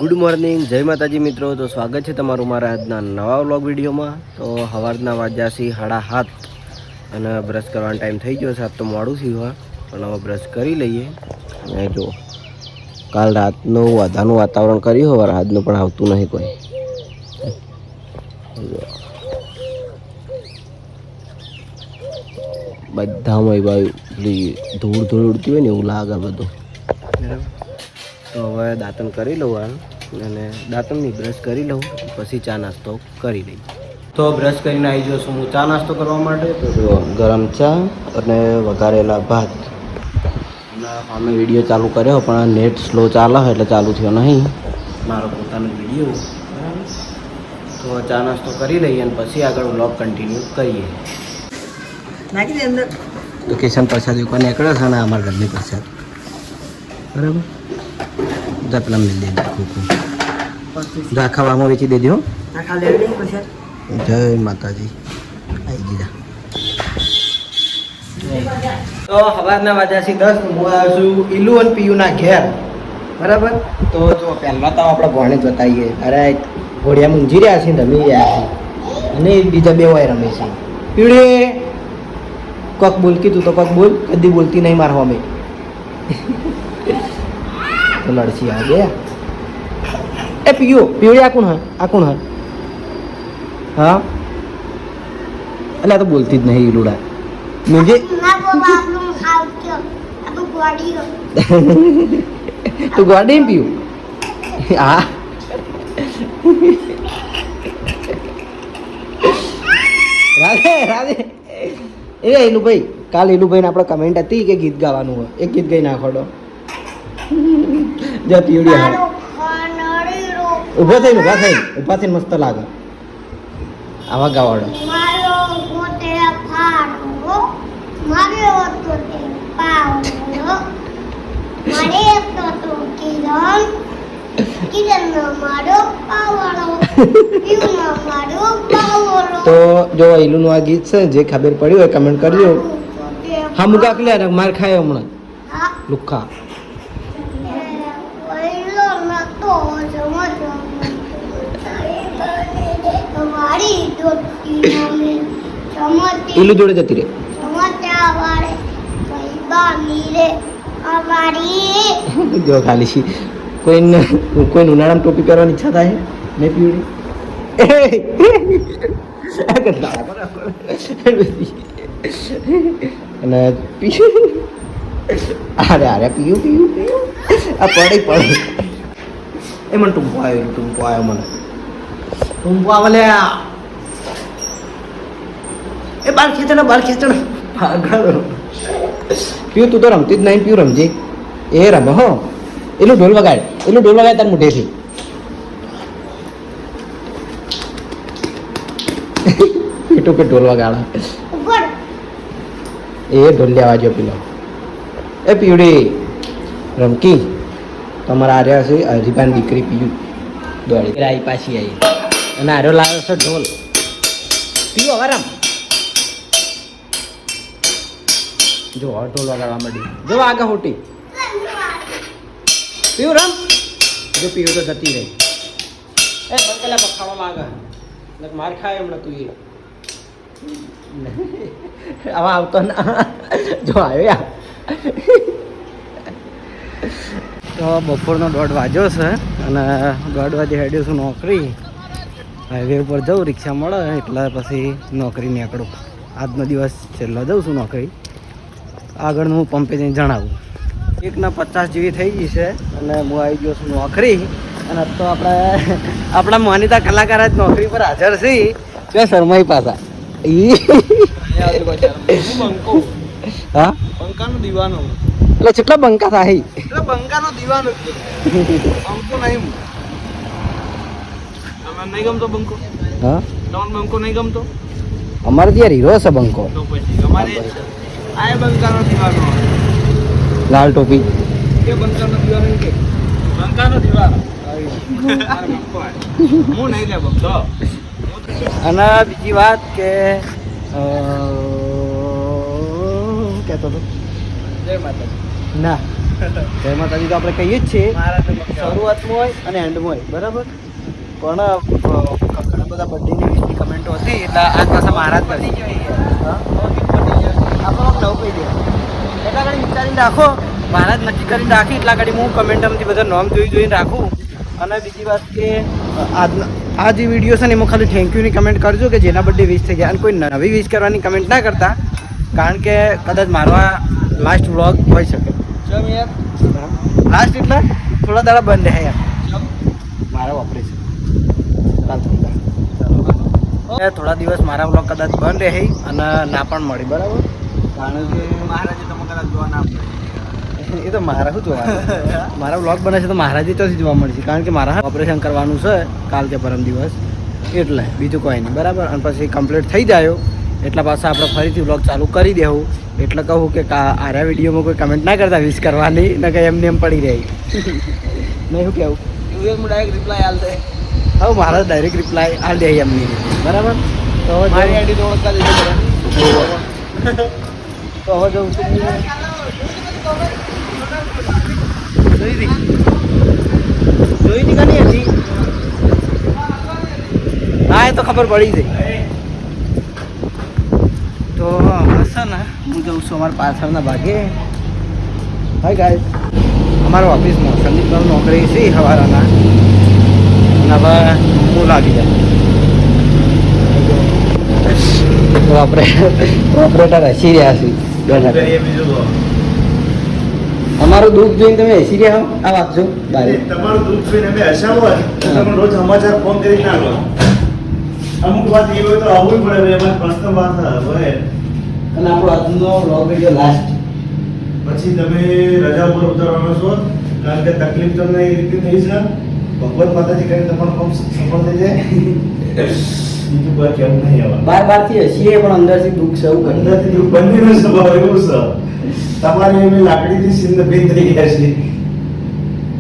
Good morning, જય માતાજી મિત્રો. તો સ્વાગત છે તમારું મારા આજના નવા વ્લોગ વિડીયોમાં. તો સવારના વાગ્યા છે 7:30 અને બ્રશ કરવાનો ટાઈમ થઈ ગયો છે. આજ તો મોડું થયું પણ હવે બ્રશ કરી લઈએ. અને જો કાલ રાતનું વધાનું વાતાવરણ કર્યું હવે આજનું પણ આવતું નહીં કોઈ. બધામાં એ બાજુ ધૂળ ધૂળ ઉડતી હોય ને એવું લાગે બધું. તો હવે દાંતણ કરી લઉં અને દાંતણની બ્રશ કરી લઉં પછી ચા નાસ્તો કરી લઈએ. તો બ્રશ કરીને આવી જાઉં છું હું ચા નાસ્તો કરવા માટે. તો જો ગરમ ચા અને વઘારેલા ભાત. અમે વિડીયો ચાલુ કર્યો પણ નેટ સ્લો ચાલે એટલે ચાલુ થયો નહીં મારો પોતાનો વિડીયો. તો ચા નાસ્તો કરી લઈએ અને પછી આગળ વ્લોગ કન્ટિન્યુ કરીએ. નાખી દે અંદર. તો કિશન પ્રસાદ દુકાન નીકળ્યો છે ને અમારા ઘરની પ્રસાદ બરાબર. પેલા મિલ દે ખાવામાં વેચી દેજો. જય માતાજી. આવી ગયા. તો સવારના વાગ્યા છે 10. હું આવ્યો છું ઈલુ અને પીયુના ઘેર બરાબર. તો જો પહેલાં તો આપણે ભણે જ બતાવીએ. અરે ઘોડિયા મૂંઝી રહ્યા છે રમી રહ્યા છે અને બીજા બે વાય રમે છે. પીળે કોક બોલ કીધું તો કોક બોલ કદી બોલતી નહીં મારવા અમે તો લડસી આ ગયા. એ પીવડી આ કોણ હા હા એટલે આ તો બોલતી જ નહીં લુડા મુજે તું ગોડી પીવું હા રાધે એ એલુભાઈ કાલ એલુભાઈને આપણે કમેન્ટ હતી કે ગીત ગાવાનું હોય. એક ગીત ગાઈ નાખોડો. જો પીવડી હા ઊભા થઈને મસ્ત લાગે આવા ગાવાડો. તો જો ઈલુનું આ ગીત છે જે ખબર પડી હોય કમેન્ટ કરજો. હા મુકા લે માર ખાય હમણાં લુખ્ખા. ઈલુ જોડે જતી રે જો ખાલી કોઈને ઉનાળામાં ટોપી પહેરવાની ઈચ્છા થાય મેં પીવડી અને અરે પીયું આ પડી એ મને ટૂંપો આવ્યો મને ટૂંપો આવે લે એ બાર ખેંચણ પાગળ પીયું તું તો રમતી જ નહીં. પીયું રમજે એ રમે હો. એનું ઢોલ વગાડ તાર મોઢેથી. પીટું કે ઢોલ વગાડા એ ઢોલ લેવા જો પેલો એ પીવડી રમકી તમારા આર્યા છે હરીબાન દીકરી પીયું દોડી આવી પાછી આવી અને આર્યો લાવ્યો છે ઢોલ. પીવું હવે રમ જો ઢોલ વગાડવા માંડી. જો આગળ હોટી પીવું રમ. જો પીવું તો જતી રહી. એ બંકેલા પખાવામાં આગળ માર ખાય હમણાં તું એ આવા આવતો ના. જો આવ્યો તો બપોરનો 1:30 વાગ્યો છે અને 1:30 વાગે હેડ્યો છું નોકરી. હાઈવે ઉપર જઉં રિક્ષા મળે એટલે પછી નોકરી નીકળું. આજનો દિવસ છેલ્લો જઉં છું નોકરી. આગળનું હું પંપે જઈને જણાવું. 1:50 જેવી થઈ ગઈ છે અને હું આવી ગયો છું નોકરી. અને તો આપણા માનીતા કલાકાર જ નોકરી પર હાજર છે. જો શર્માઈ પાછા હા બંકાનો દીવાનો એટલે કેટલા બંકા થાય એટલે બંકાનો દીવાનો બંકો નહીં નહીં ગમતો બંકો. હા તમને બંકો નહીં ગમતો. અમારે ત્યાં હીરો છે બંકો. તો પછી અમારે આ બંકાનો દીવાનો લાલ ટોપી કે બંકાનો દીવાનો કે બંકાનો દીવાનો હું નહીં લે બંકો. અને બીજી વાત કે કહેતો હતો જય માતાજી ના જય માતાજી તો આપણે કહીએ જ છીએ શરૂઆતમાં હોય અને એન્ડમાં હોય બરાબર. પણ ઘણા બધા બર્થડેની વિશની કમેન્ટો હતી એટલે આ પાછા મહારાજ બની ગયો. આપણે નવું કહી દે એટલા ઘડી વિચારીને રાખો. મહારાજ નક્કી કરીને રાખી એટલા ઘડી હું કમેન્ટમાંથી બધા નામ જોઈને રાખું. અને બીજી વાત કે આ જે વિડીયો છે ને એમાં ખાલી થેન્ક યુની કમેન્ટ કરજો કે જેના બર્થડે વિશ થઈ ગયા. અને કોઈ નવી વિશ કરવાની કમેન્ટ ના કરતા, કારણ કે કદાચ મારો આ લાસ્ટ વ્લોગ હોઈ શકે. લાસ્ટ એટલે થોડા દાડા બંધ રહે યાર મારા ઓપરેશન થોડા દિવસ મારા વ્લોગ કદાચ બંધ રહે અને ના પણ મળી બરાબર. કારણ કે મહારાજે તમે કદાચ જોવા ના એ તો મારા શું જોવા મારા વ્લોગ બને છે તો મહારાજે તો જોવા મળશે. કારણ કે મારા ઓપરેશન કરવાનું છે કાલ કે પરમ દિવસ, એટલે બીજું કોઈ નહીં બરાબર. અને પછી કમ્પ્લીટ થઈ જાય એટલે પાછા આપણે ફરીથી વ્લોગ ચાલુ કરી દેવું. એટલે કહું કે આરા વિડીયોમાં કોઈ કમેન્ટ ના કરતા વિશ કરવાની ને કંઈ એમને એમ પડી રહી નહીં. શું કહેવું ડાયરેક્ટ રિપ્લાય આલ દે. હવે મારા ડાયરેક્ટ રિપ્લાય આલ દે એમની બરાબર. તો હવે મારી આઈડી તો ઓળખતા લીધું તો હવે જવું છું જોઈ હતી કાની હતી. હા એ તો ખબર પડી જાય. તો હશે ને હું જઉં છું અમારા પાછળના ભાગે. હાય ગાઈસ, અમારા ઓફિસમાં સંદીપભાઈ નોકરી છે સવારના અને હવે હું લાગી જાય તો આપણે ઓપરેટર હસી રહ્યા છીએ. અમારું દુઃખ જોઈને તમે હસી રહ્યા હો. આ વાત જો તમારું દુઃખ જોઈને અમે હસાવો તમે રોજ સમાચાર ફોન કરી ના લો. અમુક વાત એ હોય તો આવવું પડે એમાં પર્સનલ વાત હોય. અને આપણો આજનો વ્લોગ વિડિયો લાસ્ટ પછી તમે રજા ઉપર ઉતરવાનો છો કારણ કે તકલીફ તમને એ રીતે થઈ છે. ભગવત માતાજી કરીને તમારું કામ સફળ થઈ જાય. બીજું કોઈ કેવું નહીં આવે. બારથી હસીએ પણ અંદરથી દુઃખ છે. એવું અંદરથી દુઃખ બંનેનો સ્વભાવ એવું છે. તમારી એવી લાકડીથી સિંધ ભેદ થઈ ગયા છે.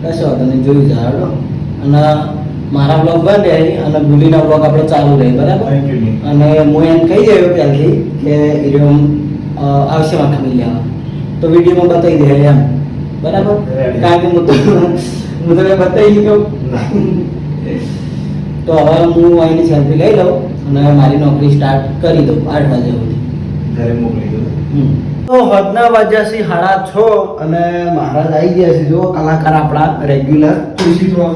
કશો તમે જોઈ જાઓ. અને મારા બ્લોગ બંધ રહે અને ગુલીના બ્લોગ આપણે ચાલુ રહે બરાબર. અને હું એમ કહી દઉં પહેલથી કે એરિયો આવશે માખા મિલ લેવા તો વિડીયોમાં બતાવી દે એમ બરાબર. કારણ કે હું તો બતાવી ગયો. તો હવે હું અહીંની સેલ્ફી લઈ લઉં અને મારી નોકરી સ્ટાર્ટ કરી દઉં 8 વાગ્યા સુધી ઘરે મોકલી દઉં. તો હદના વાગ્યા છે 6:30 અને મહારાજ આવી ગયા છે. જો કલાકાર આપણા રેગ્યુલર ખુરશી તોડવા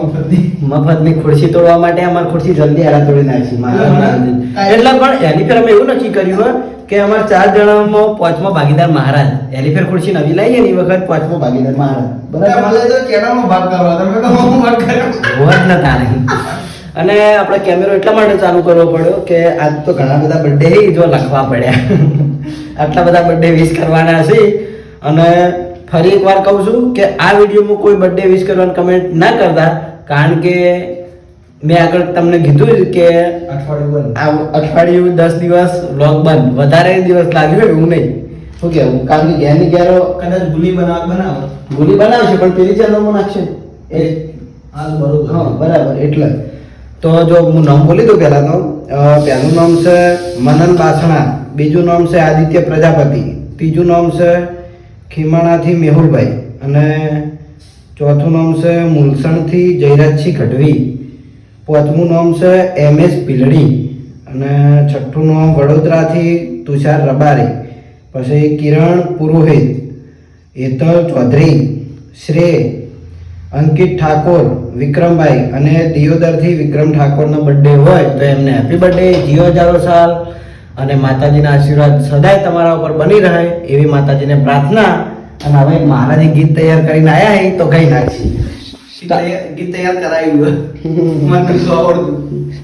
મફતની ખુરશી તોડવા માટે અમારી ખુરશી જલ્દી આડા તોડી નાખી મહારાજ. એટલે પણ એની ફેર અમે એવું નક્કી કર્યું કે અમારા 4 જણામાં 5મો ભાગીદાર મહારાજ. એની ફેર ખુરશી નવી લાવીએ ને એ વખત 5મો ભાગીદાર મહારાજ બરાબર. અને આપણે કેમેરો એટલા માટે ચાલુ કરવો પડ્યો કે આજ તો ઘણા બધા બર્થડે જો લખવા પડ્યા. આટલા બધા બર્થડે વિશ કરવાના છે. અને ફરી એકવાર કહું છું કે આ વિડીયોમાં કોઈ બર્થડે વિશ કરવાની કમેન્ટ ના કરતા, કારણ કે મેં આગળ તમને કીધું કે અઠવાડિયું 10 દિવસ વ્લોગ બંધ. વધારે દિવસ લાગ્યો એવું નહીં. શું કહેવું? કારણ કે ઘેરની ઘેરો કદાચ ગુલી બનાવશે પણ પેલી ચેનલમાં નાખશે એ બરોબર. હા બરાબર. એટલે તો જો હું નામ બોલી દઉં પહેલાં તો પહેલું નામ છે મનન બાસણા, બીજું નામ છે આદિત્ય પ્રજાપતિ, ત્રીજું નામ છે ખીમાણાથી મેહુલભાઈ અને ચોથું નામ છે મુલસણથી જયરાજસિંહ ગઢવી, પાંચમું નામ છે MS ભીલડી અને છઠ્ઠું નામ વડોદરાથી તુષાર રબારી, પછી કિરણ પુરોહિત, હેતલ ચૌધરી, શ્રેય, અંકિત ઠાકોર, વિક્રમભાઈ અને દિયોદરથી વિક્રમ ઠાકોરનો બર્થડે હોય તો એમને હેપી બર્થડે, જીઓ હજારો સાલ અને માતાજીના આશીર્વાદ સદાય તમારા ઉપર બની રહે એવી માતાજીને પ્રાર્થના. અને હવે મહારાજે ગીત તૈયાર કરીને આવ્યા હે તો કઈ નાખી ગીત તૈયાર કરાવ્યું મને શું આવડતું.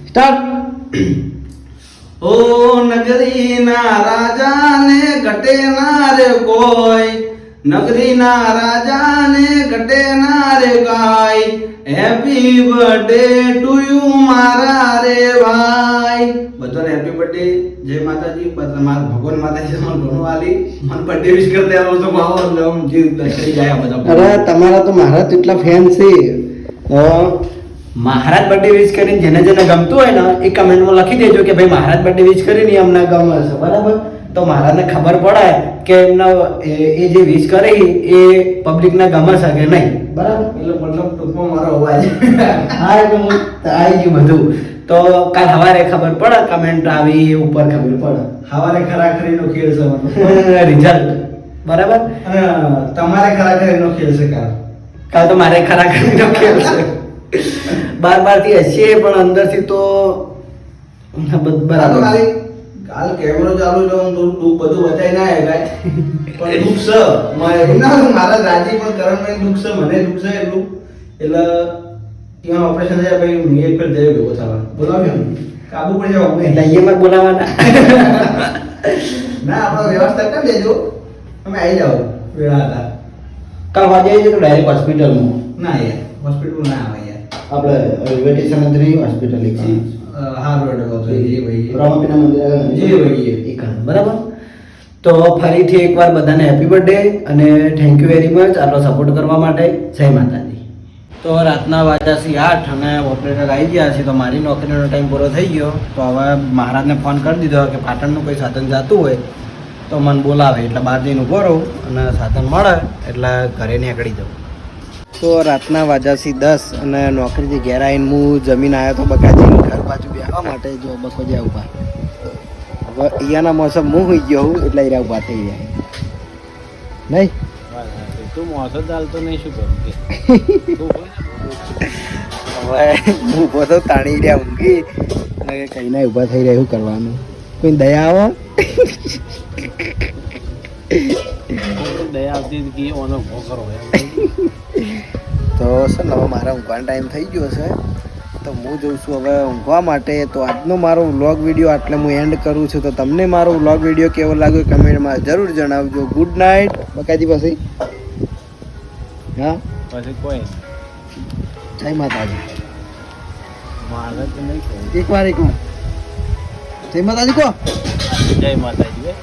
સ્ટાર્ટ. ઓ નગરીના રાજાને ઘટે ના રે કોઈ, નગરીના રાજાને ઘટે ના રે ગાય, હેપી બર્થડે ટુ યુ મારા રે ભાઈ. બધાને હેપી બર્થડે. જય માતાજી. ભગવાન માતાજી મને ઘણું આલી મને બર્થડે વિશ કરતા આવો તો માવો જીવ થઈ જાય બધા. અરે તમારા તો મહારાજ એટલા ફેન છે. મહારાજ બર્થડે વિશ કરીને જેને જેને ગમતું હોય ને એ કમેન્ટમાં લખી દેજો કે ભાઈ મહારાજ બર્થડે વિશ કરીને અમને ગમે છે બરાબર. તો મારાને ખબર પડે કે એમનો એ જે વિશ કરી એ પબ્લિકને ગમે છે કે નહીં, બરાબર? એટલે મતલબ ટૂંકમાં મારો અવાજ હા એટલે હું આવી ગયું બધું. તો કાલ સવારે ખબર પડે, કમેન્ટ આવી એ ઉપર ખબર પડે હવારે ખરાખરીનો ખેલ છે મતલબ. રિઝલ્ટ, બરાબર? અને તમારે ખરાખરીનો ખેલ છે કાલ. કાલ તો મારે ખરાખરીનો ખેલ છે. બાર-બારથી હસીએ પણ અંદરથી તો બરાબર. કાલ કેમેરો ચાલુ છે, હું થોડું દુઃખ બધું બતાવી ના આવ્યા પણ દુઃખ છે મારા રાજી પણ કરણભાઈ દુઃખ છે, મને દુઃખ છે એટલું. એટલે ત્યાં ઓપરેશન થયા પછી હું એક ફેર જઈ ગયો થવા બોલાવ્યો ને કાબુ પડી જાવ અમે એટલે અહીંયા બોલાવાના. ના આપણે વ્યવસ્થા કરી દેજો, અમે આવી જાઓ વેળા હતા. કાલ વાગે આવી જાય તો ડાયરેક્ટ હોસ્પિટલમાં. ના યાર હોસ્પિટલ ના આવે યાર, આપણે રેલવે સ્ટેશન અંદર હોસ્પિટલ હારું એટલે તો જે ભાઈ રામાપીના મંદિર જે ભાઈ બરાબર. તો ફરીથી એકવાર બધાને હેપી બર્થડે અને થેન્ક યુ વેરી મચ આટલો સપોર્ટ કરવા માટે. જય માતાજી. તો રાતના વાગ્યા છે 8 અને ઓપરેટર આવી ગયા છે. તો મારી નોકરીનો ટાઈમ પૂરો થઈ ગયો. તો હવે મહારાજને ફોન કરી દીધો કે પાટણનું કોઈ સાધન જતું હોય તો મને બોલાવે એટલે બહાર જઈને ઊભો રહું અને સાધન મળે એટલે ઘરે નીકળી જાઉં. તો રાતના વાગ્યા છે 10 અને નોકરીથી ઘેર આવીને હું જમીન આવ્યો તો બકાજી ઘર બાજુ બેસવા માટે. જો બકો જ્યાં ઊભા, હવે અહીંયાના મોસમ હું હોઈ ગયો હું એટલે અહીંયા ઊભા થઈ જાય નહીં. તું મોસો ચાલતો નહીં, શું કરું કે હવે હું ઊભો તો તાણી રહ્યા ઊંઘી અને કઈ ના ઊભા થઈ રહ્યા, એવું કરવાનું. કોઈ દયા આવો. દયા આવતી કે ઓનો ભો કરો એમ. તો છે ને હવે મારા ઊંઘવાનો ટાઈમ થઈ ગયો છે તો હું જઉં છું હવે ઊંઘવા માટે. તો આજનો મારો વ્લોગ વિડીયો આટલે હું એન્ડ કરું છું. તો તમને મારો વ્લોગ વિડીયો કેવો લાગ્યો કમેન્ટમાં જરૂર જણાવજો. ગુડ નાઇટ બકાજી. પછી હા પછી કોઈ જય માતાજી. મારે તો નહીં કહું. એકવાર જય માતાજી કહો. જય માતાજી.